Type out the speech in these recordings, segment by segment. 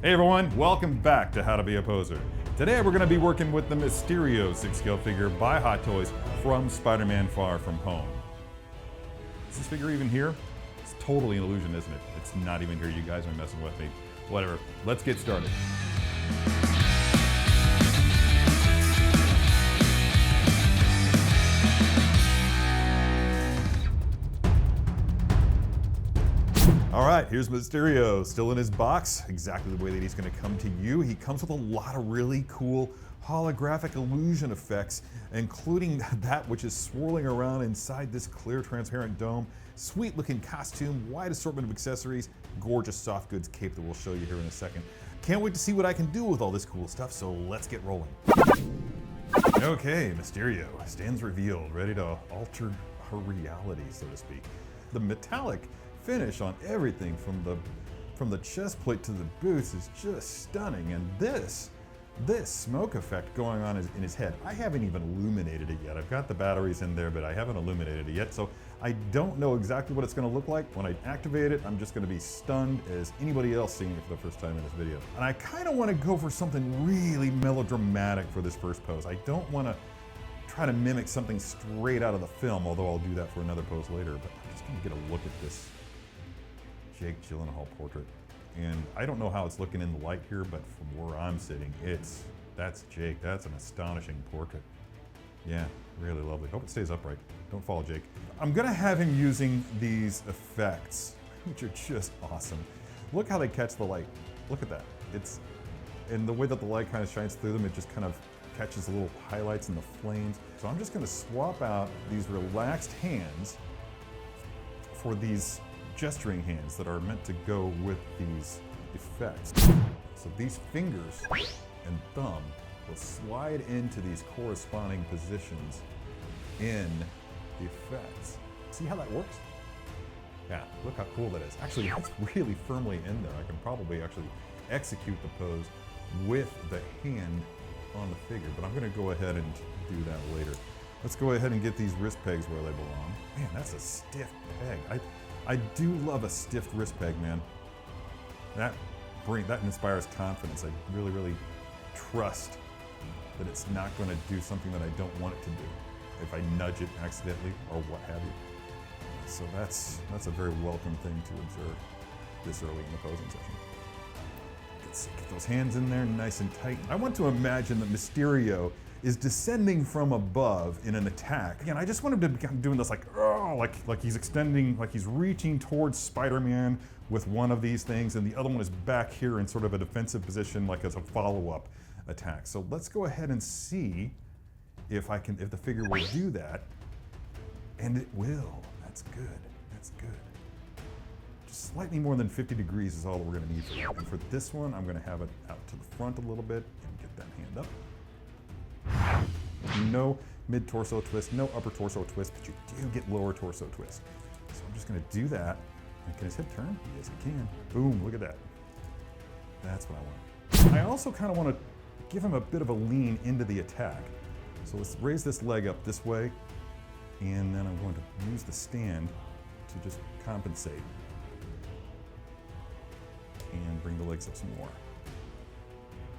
Hey everyone, welcome back to How to Be a Poser. Today we're going to be working with the Mysterio 6-scale figure by Hot Toys from Spider-Man Far From Home. Is this figure even here? It's totally an illusion, isn't it? It's not even here. You guys are messing with me. Whatever. Let's get started. All right, here's Mysterio, still in his box, exactly the way that he's gonna come to you. He comes with a lot of really cool holographic illusion effects, including that which is swirling around inside this clear transparent dome, sweet looking costume, wide assortment of accessories, gorgeous soft goods cape that we'll show you here in a second. Can't wait to see what I can do with all this cool stuff, so let's get rolling. Okay, Mysterio stands revealed, ready to alter her reality, so to speak. The metallic finish on everything from the chest plate to the boots is just stunning, and this smoke effect going on in his head, I haven't even illuminated it yet. I've got the batteries in there, but I haven't illuminated it yet, so I don't know exactly what it's going to look like. When I activate it, I'm just going to be stunned as anybody else seeing it for the first time in this video. And I kind of want to go for something really melodramatic for this first pose. I don't want to try to mimic something straight out of the film, although I'll do that for another pose later, but I'm just going to get a look at this Jake Gyllenhaal portrait. And I don't know how it's looking in the light here, but from where I'm sitting, that's Jake. That's an astonishing portrait. Yeah, really lovely. Hope it stays upright. Don't fall, Jake. I'm gonna have him using these effects, which are just awesome. Look how they catch the light. Look at that. And the way that the light kind of shines through them, it just kind of catches the little highlights and the flames. So I'm just gonna swap out these relaxed hands for these gesturing hands that are meant to go with these effects. So these fingers and thumb will slide into these corresponding positions in the effects. See how that works? Yeah, look how cool that is. Actually, that's really firmly in there. I can probably actually execute the pose with the hand on the figure, but I'm gonna go ahead and do that later. Let's go ahead and get these wrist pegs where they belong. Man, that's a stiff peg. I do love a stiff wrist peg, man. That inspires confidence. I really trust that it's not going to do something that I don't want it to do if I nudge it accidentally or what have you. So that's a very welcome thing to observe this early in the posing session. Get those hands in there nice and tight. I want to imagine that Mysterio is descending from above in an attack. Again, I just want him to be doing this like he's extending, like he's reaching towards Spider-Man with one of these things, and the other one is back here in sort of a defensive position, like as a follow-up attack. So let's go ahead and see if the figure will do that, and it will. That's good. That's good. Just slightly more than 50 degrees is all that we're going to need for that. And for this one, I'm going to have it out to the front a little bit and get that hand up. No mid-torso twist, no upper torso twist, but you do get lower torso twist. So I'm just gonna do that. And can his hip turn? Yes, it can. Boom, look at that. That's what I want. I also kind of want to give him a bit of a lean into the attack. So let's raise this leg up this way, and then I'm going to use the stand to just compensate. And bring the legs up some more.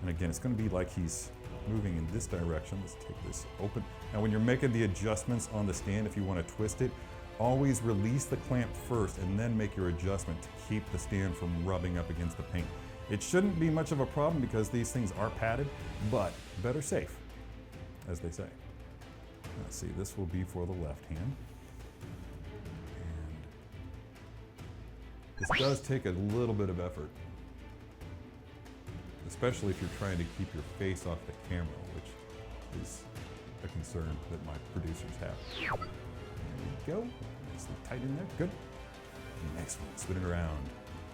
And again, it's gonna be like he's moving in this direction. Let's take this open. Now when you're making the adjustments on the stand, if you want to twist it, always release the clamp first and then make your adjustment to keep the stand from rubbing up against the paint. It shouldn't be much of a problem because these things are padded, but better safe, as they say. Let's see, this will be for the left hand. And this does take a little bit of effort, especially if you're trying to keep your face off the camera, which is a concern that my producers have. There we go. Nice and tight in there. Good. Next one, spin it around.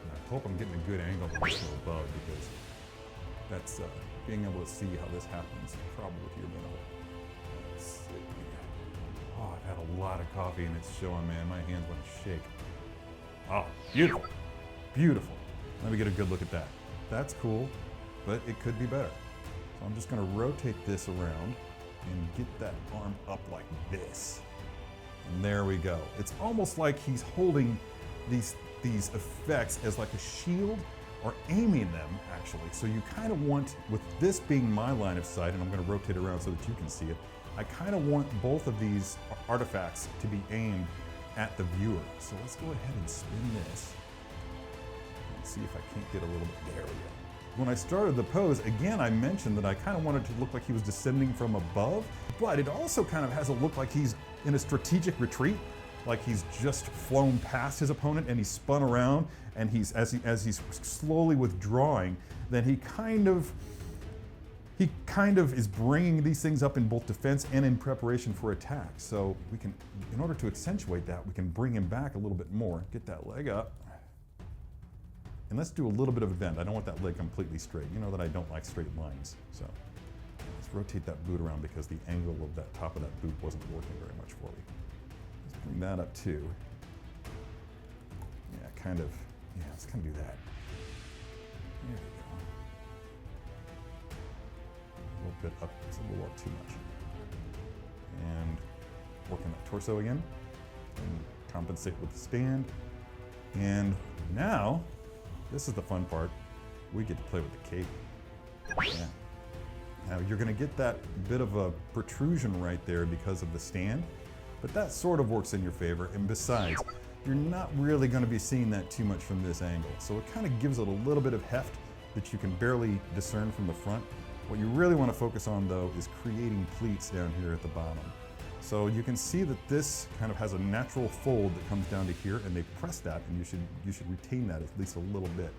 And I hope I'm getting a good angle on this little bug, because that's being able to see how this happens probably with your middle. Let's see. Oh, I've had a lot of coffee and it's showing, man. My hands want to shake. Oh, beautiful. Beautiful. Let me get a good look at that. That's cool, but it could be better. So I'm just gonna rotate this around and get that arm up like this. And there we go. It's almost like he's holding these effects as like a shield or aiming them actually. So you kind of want, with this being my line of sight, and I'm going to rotate around so that you can see it, I kind of want both of these artifacts to be aimed at the viewer. So let's go ahead and spin this and see if I can't get a little bit. There we go. When I started the pose, again, I mentioned that I kind of wanted to look like he was descending from above, but it also kind of has a look like he's in a strategic retreat, like he's just flown past his opponent and he's spun around, and as he's slowly withdrawing, then he kind of is bringing these things up in both defense and in preparation for attack. So we can, in order to accentuate that, we can bring him back a little bit more, get that leg up. And let's do a little bit of a bend. I don't want that leg completely straight. You know that I don't like straight lines. So let's rotate that boot around because the angle of that top of that boot wasn't working very much for me. Let's bring that up too. Yeah, let's kind of do that. There we go. A little bit up, it's a little up too much. And working that torso again. And compensate with the stand. And now, this is the fun part. We get to play with the cape. Yeah. Now you're going to get that bit of a protrusion right there because of the stand, but that sort of works in your favor. And besides, you're not really going to be seeing that too much from this angle. So it kind of gives it a little bit of heft that you can barely discern from the front. What you really want to focus on though is creating pleats down here at the bottom. So you can see that this kind of has a natural fold that comes down to here, and they press that, and you should retain that at least a little bit.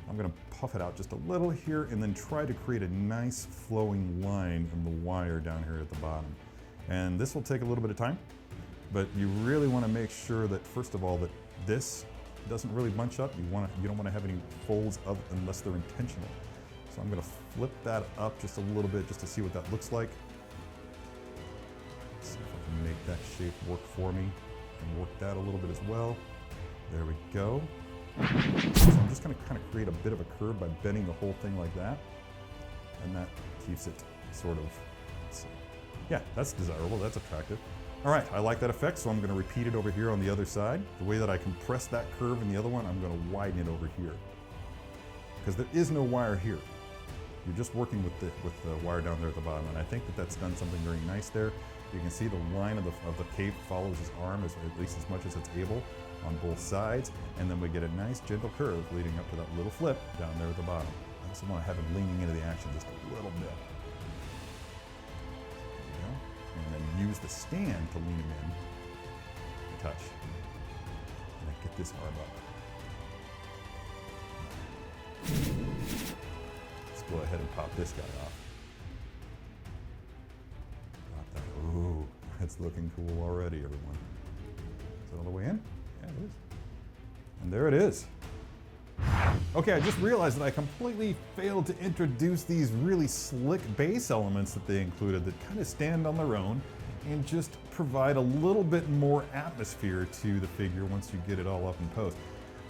I'm going to puff it out just a little here and then try to create a nice flowing line in the wire down here at the bottom. And this will take a little bit of time, but you really want to make sure that, first of all, that this doesn't really bunch up. You don't want to have any folds up unless they're intentional. So I'm going to flip that up just a little bit just to see what that looks like. See if I can make that shape work for me and work that a little bit as well. There we go. So I'm just going to kind of create a bit of a curve by bending the whole thing like that, and that keeps it sort of, yeah, that's desirable, that's attractive. All right, I like that effect, so I'm going to repeat it over here on the other side. The way that I compress that curve in the other one, I'm going to widen it over here, because there is no wire here. You're just working with the wire down there at the bottom, and I think that that's done something very nice there. You can see the line of the cape follows his arm at least as much as it's able on both sides, and then we get a nice gentle curve leading up to that little flip down there at the bottom. I also want to have him leaning into the action just a little bit. There we go. And then use the stand to lean him in and touch. And then get this arm up. Let's go ahead and pop this guy off. Ooh, it's looking cool already, everyone. Is it all the way in? Yeah, it is. And there it is. Okay, I just realized that I completely failed to introduce these really slick base elements that they included that kind of stand on their own and just provide a little bit more atmosphere to the figure once you get it all up in post.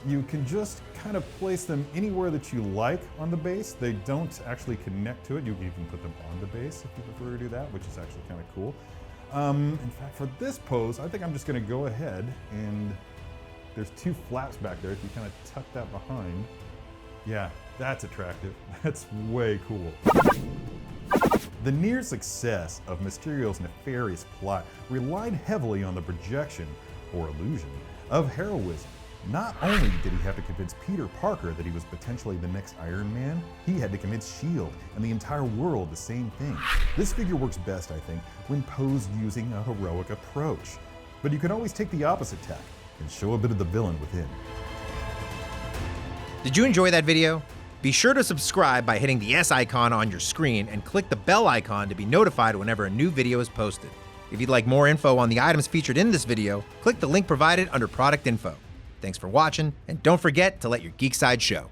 You can just kind of place them anywhere that you like on the base. They don't actually connect to it. You can even put them on the base if you prefer to do that, which is actually kind of cool. In fact, for this pose, I think I'm just going to go ahead and there's two flaps back there. If you kind of tuck that behind, yeah, that's attractive. That's way cool. The near success of Mysterio's nefarious plot relied heavily on the projection, or illusion, of heroism. Not only did he have to convince Peter Parker that he was potentially the next Iron Man, he had to convince S.H.I.E.L.D. and the entire world the same thing. This figure works best, I think, when posed using a heroic approach. But you can always take the opposite tack and show a bit of the villain within. Did you enjoy that video? Be sure to subscribe by hitting the S icon on your screen and click the bell icon to be notified whenever a new video is posted. If you'd like more info on the items featured in this video, click the link provided under product info. Thanks for watching, and don't forget to let your geek side show.